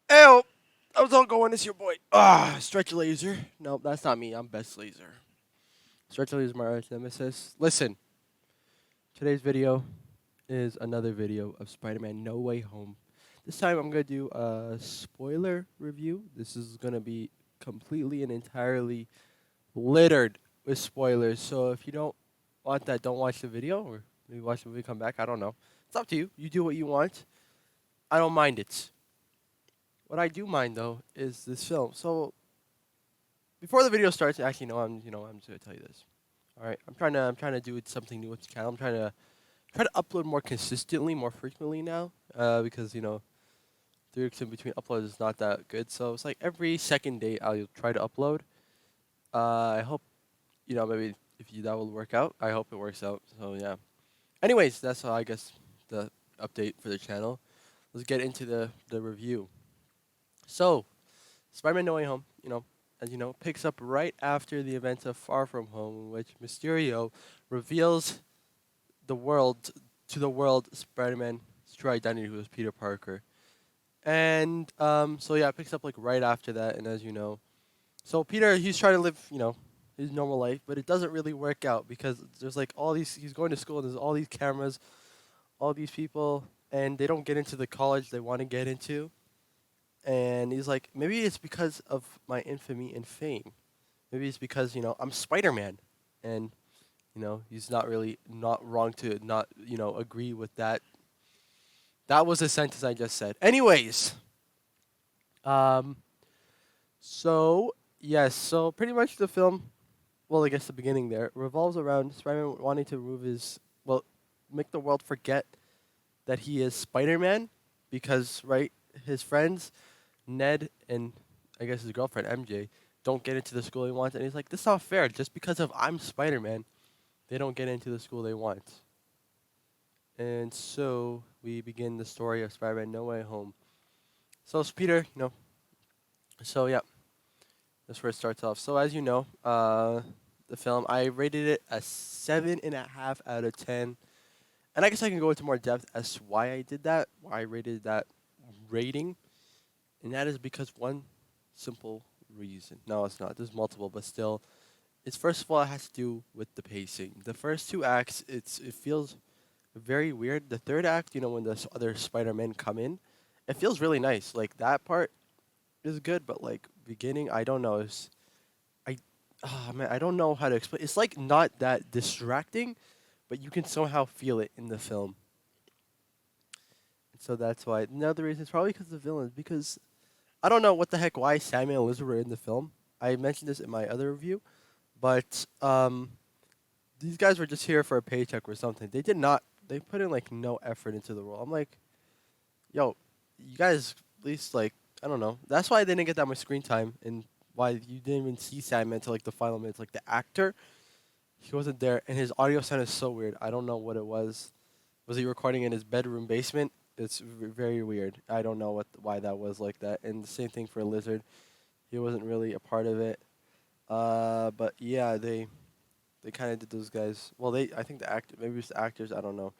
Ew! How's it going? It's your boy. Stretch Laser. Nope, that's not me. I'm Best Laser. Stretch Laser is my arch nemesis. Listen, today's video is another video of Spider-Man No Way Home. This time I'm gonna do a spoiler review. This is gonna be completely and entirely littered with spoilers. So if you don't want that, don't watch the video, or maybe watch the movie, come back. I don't know. It's up to you. You do what you want. I don't mind it. What I do mind though is this film. So before the video starts, actually, no, I'm just gonna tell you this. All right, I'm trying to do something new with the channel. I'm try to upload more consistently, more frequently now, because 3 weeks in between uploads is not that good. So it's like every second day I'll try to upload. I hope maybe if that will work out. I hope it works out. So yeah. Anyways, that's all I guess the update for the channel. Let's get into the review. So Spider-Man: No Way Home, as you know, picks up right after the events of Far From Home, in which Mysterio reveals the world to the world Spider-Man's true identity, who is Peter Parker. And so yeah, it picks up like right after that, and as you know, so Peter he's trying to live, his normal life, but it doesn't really work out because there's like all these. He's going to school, and there's all these cameras, all these people, and they don't get into the college they want to get into. And he's like, maybe it's because of my infamy and fame. Maybe it's because I'm Spider Man, and he's not wrong to not agree with that. That was a sentence I just said. Anyways, um, so yes, so pretty much the film, well, I guess the beginning there revolves around Spider-Man wanting to make the world forget that he is Spider-Man, because right, his friends Ned and I guess his girlfriend MJ don't get into the school he wants, and he's like, "This is not fair. Just because of I'm Spider-Man, they don't get into the school they want." And so we begin the story of Spider-Man: No Way Home. So it's Peter, so yeah, that's where it starts off. So as you know, the film I rated it a 7.5 out of 10, and I guess I can go into more depth as to why I did that, why I rated that rating, and that is because one simple reason. No, it's not. There's multiple, but still, it's first of all it has to do with the pacing. The first two acts, it feels very weird. The third act, when the other Spider-Men come in, it feels really nice. Like that part is good, but like beginning, I don't know. I, man, I don't know how to explain. It's like not that distracting, but you can somehow feel it in the film. So that's why. Another reason is probably because of the villains. Because I don't know what the heck why Samuel and Elizabeth were in the film. I mentioned this in my other review, but these guys were just here for a paycheck or something. They did not. They put in like no effort into the role. I'm like, yo, you guys at least like I don't know. That's why they didn't get that much screen time, and why you didn't even see Sandman until like the final minutes. Like the actor, he wasn't there, and his audio sound is so weird. I don't know what it was. Was he recording in his bedroom basement? It's very weird. I don't know why that was like that. And the same thing for Lizard. He wasn't really a part of it. But yeah, they kind of did those guys. Well, I think the actor, maybe it's the actors. I don't know.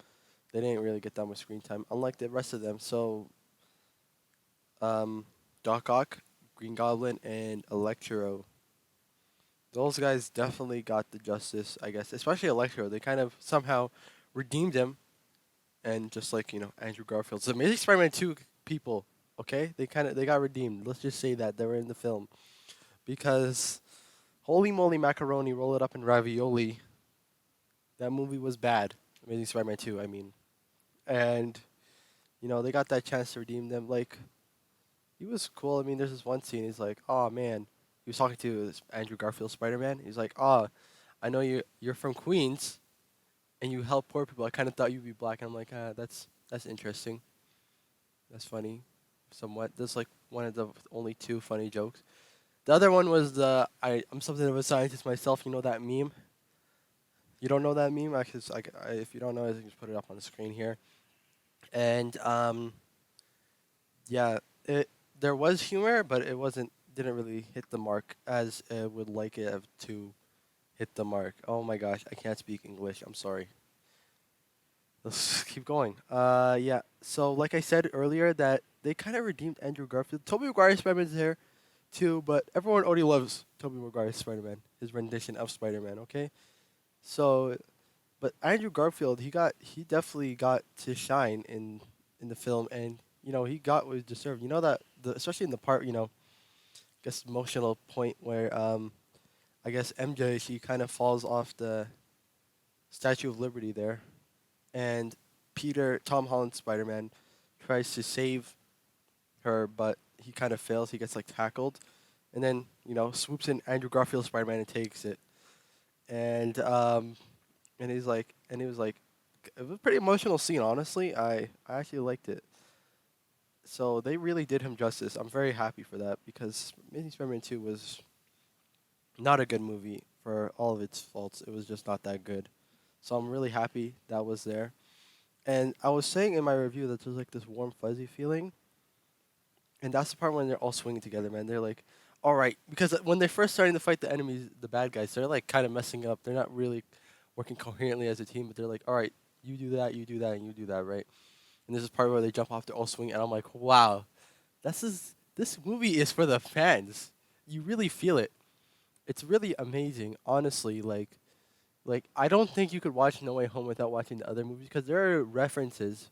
They didn't really get that much screen time, unlike the rest of them. So, um, Doc Ock, Green Goblin, and Electro. Those guys definitely got the justice, I guess. Especially Electro. They kind of somehow redeemed him, and just like Andrew Garfield. So Amazing Spider-Man 2 people, okay, they got redeemed. Let's just say that they were in the film because holy moly macaroni, roll it up in ravioli. That movie was bad. Amazing Spider-Man 2, I mean. And, they got that chance to redeem them. Like, he was cool. I mean, there's this one scene, he's like, oh man. He was talking to this Andrew Garfield Spider-Man. He's like, oh, I know you're from Queens and you help poor people. I kind of thought you'd be black. And I'm like, that's interesting. That's funny, somewhat. That's like one of the only two funny jokes. The other one was I'm something of a scientist myself. You know that meme? You don't know that meme? If you don't know, I can just put it up on the screen here. And yeah, it there was humor, but it didn't really hit the mark as it would like it to hit the mark. Oh my gosh, I can't speak English. I'm sorry. let's keep going. Yeah. So like I said earlier, that they kind of redeemed Andrew Garfield. Tobey Maguire's Spider-Man's there too, but everyone already loves Tobey Maguire's Spider-Man, his rendition of Spider-Man. Okay. So, but Andrew Garfield, he definitely got to shine in the film, and he got what he deserved. You know that especially in the part, guess emotional point where I guess MJ, she kind of falls off the Statue of Liberty there, and Tom Holland Spider Man tries to save her, but he kind of fails. He gets like tackled, and then swoops in Andrew Garfield Spider Man and takes it, and he was like, it was a pretty emotional scene. Honestly, I actually liked it. So they really did him justice. I'm very happy for that because Amazing Spider-Man 2 was not a good movie for all of its faults. It was just not that good. So I'm really happy that was there. And I was saying in my review that there's like this warm fuzzy feeling, and that's the part when they're all swinging together, man. They're like, all right, because when they're first starting to fight the enemies, the bad guys, they're like kind of messing up. They're not really working coherently as a team, but they're like, all right, you do that, and you do that, right? And this is part where they jump off, they're all swinging, and I'm like, wow, this movie is for the fans. You really feel it. It's really amazing, honestly. Like I don't think you could watch No Way Home without watching the other movies because there are references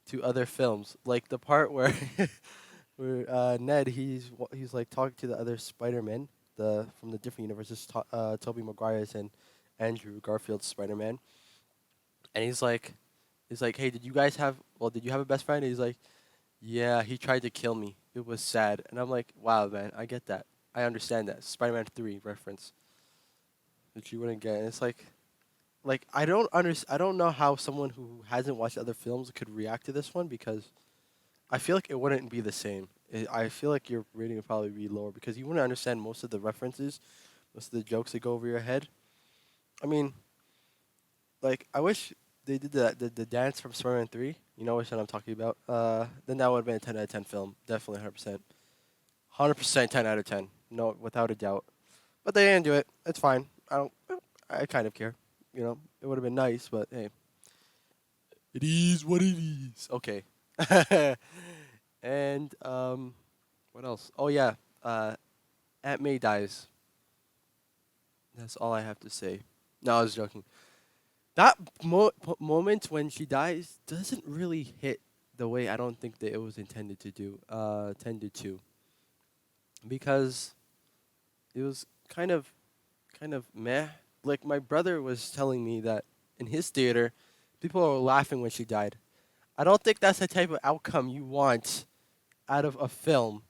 to other films, like the part where where Ned he's like talking to the other Spider-Man, the from the different universes, Tobey Maguire's and Andrew Garfield's Spider-Man, and he's like, hey, did you have a best friend? And he's like, yeah, he tried to kill me. It was sad, and I'm like, wow, man, I get that. I understand that. Spider-Man 3 reference that you wouldn't get. And it's like I don't know how someone who hasn't watched other films could react to this one because I feel like it wouldn't be the same. I feel like your rating would probably be lower because you wouldn't understand most of the references, most of the jokes that go over your head. I mean, like I wish they did the dance from Spider-Man 3. You know which one I'm talking about. Then that would have been a 10 out of 10 film. Definitely 100%. 100% 10 out of 10. No, without a doubt. But they didn't do it. It's fine. I don't. I kind of care. It would have been nice, but hey, it is what it is. Okay. And what else? Oh yeah, Aunt May dies. That's all I have to say. No, I was joking. That moment when she dies doesn't really hit the way I don't think that it was intended to do. Tended to, because it was kind of meh. Like my brother was telling me that in his theater, people were laughing when she died. I don't think that's the type of outcome you want out of a film.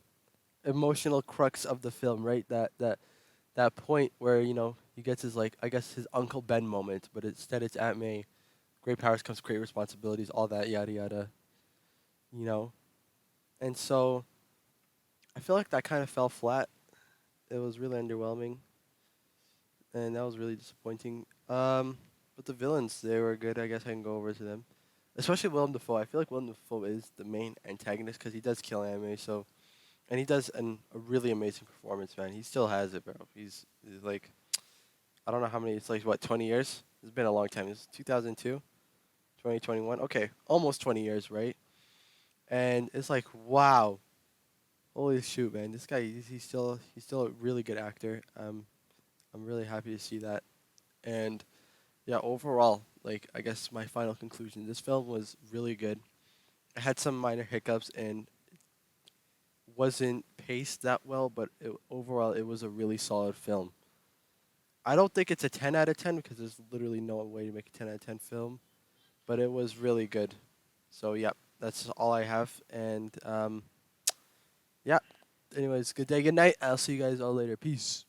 Emotional crux of the film, right? That point where he gets his, like, I guess his Uncle Ben moment, but instead it's Aunt May. Great powers comes great responsibilities, all that yada yada. You know, and so I feel like that kind of fell flat. It was really underwhelming, and that was really disappointing. But the villains, they were good. I guess I can go over to them, especially Willem Dafoe. I feel like Willem Dafoe is the main antagonist because he does kill Aunt. So, and he does a really amazing performance, man. He still has it, bro. He's like, I don't know how many. It's like what, 20 years? It's been a long time. It's 2002, 2021. Okay, almost 20 years, right? And it's like, wow, holy shoot, man. This guy, he's still a really good actor. I'm really happy to see that. And yeah, overall, like I guess my final conclusion, this film was really good. I had some minor hiccups and wasn't paced that well, but overall, it was a really solid film. I don't think it's a 10 out of 10 because there's literally no way to make a 10 out of 10 film, but it was really good. So, yeah, that's all I have. And, yeah, anyways, good day, good night. I'll see you guys all later. Peace.